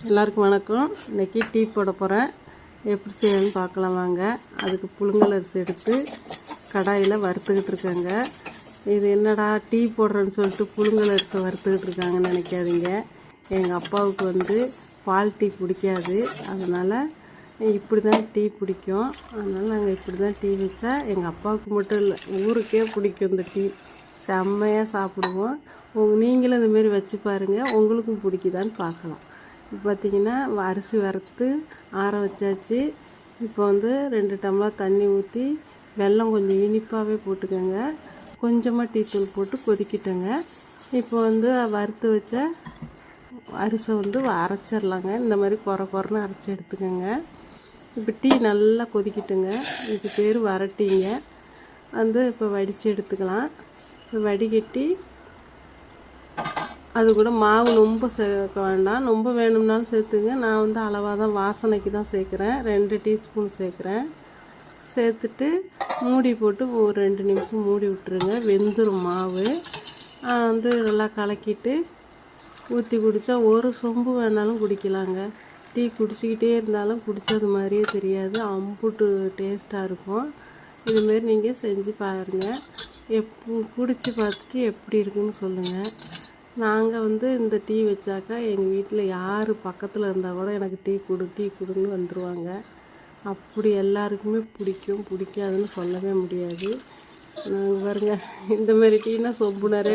எல்லாருக்கும் வணக்கம். இன்றைக்கி டீ போட போகிறேன். எப்படி செய்யணும்னு பார்க்கலாம் வாங்க. அதுக்கு புழுங்கல் அரிசி எடுத்து கடாயில் வறுத்துக்கிட்டு இருக்காங்க. இது என்னடா டீ போடுறேன்னு சொல்லிட்டு புழுங்கல் அரிசி வறுத்துக்கிட்டு இருக்காங்கன்னு நினைக்காதீங்க. எங்கள் அப்பாவுக்கு வந்து பால் டீ பிடிக்காது, அதனால் இப்படி தான் டீ பிடிக்கும். அதனால் நாங்கள் இப்படி தான் டீ வச்சா எங்கள் அப்பாவுக்கு மட்டும் இல்லை, ஊருக்கே பிடிக்கும். இந்த டீ செம்மையாக சாப்பிடுவோம். நீங்களும் இதுமாரி வச்சு பாருங்கள், உங்களுக்கும் பிடிக்குதான்னு பார்க்கலாம். இப்போ பார்த்திங்கன்னா அரிசி வறுத்து ஆற வச்சாச்சு. இப்போ வந்து 2 டம்ளர் தண்ணி ஊற்றி வெல்லம் கொஞ்சம் இனிப்பாகவே போட்டுக்கோங்க. கொஞ்சமாக டீத்தூள் போட்டு கொதிக்கிட்டேங்க. இப்போ வந்து வறுத்து வச்ச அரிசி வந்து அரைச்சிடலாங்க. இந்த மாதிரி குறன்னு அரைச்சி எடுத்துக்கோங்க. இப்போ டீ நல்லா கொதிக்கிட்டுங்க. இதுக்கு பேர் வரட்டிங்க. வந்து இப்போ வடித்து எடுத்துக்கலாம். இப்போ வடிகட்டி அது கூட மாவு ரொம்ப சேர்க்க வேண்டாம், ரொம்ப வேணும்னாலும் சேர்த்துங்க. நான் வந்து அளவாக தான், வாசனைக்கு தான் சேர்க்குறேன். 2 டீஸ்பூன் சேர்க்குறேன். சேர்த்துட்டு மூடி போட்டு ஒரு 2 நிமிஷம் மூடி விட்டுருங்க. வெந்துடும் மாவு. வந்து நல்லா கலக்கிட்டு ஊற்றி குடித்தா ஒரு சொம்பு வேணாலும் குடிக்கலாங்க. டீ குடிச்சிக்கிட்டே இருந்தாலும் குடித்தது மாதிரியே தெரியாது, அம்புட்டு டேஸ்ட்டாக இருக்கும். இதுமாரி நீங்கள் செஞ்சு பாருங்கள். குடித்து பார்த்துட்டு எப்படி இருக்குன்னு சொல்லுங்கள். நாங்கள் வந்து இந்த டீ வச்சாக்கா எங்கள் வீட்டில் யார் பக்கத்தில் இருந்தால் கூட எனக்கு டீ கொடுன்னு வந்துடுவாங்க. அப்படி எல்லாருக்குமே பிடிக்கும். பிடிக்காதுன்னு சொல்லவே முடியாது. நாங்கள் பாருங்கள், இந்தமாரி டீனால் சொம்பு நிறைய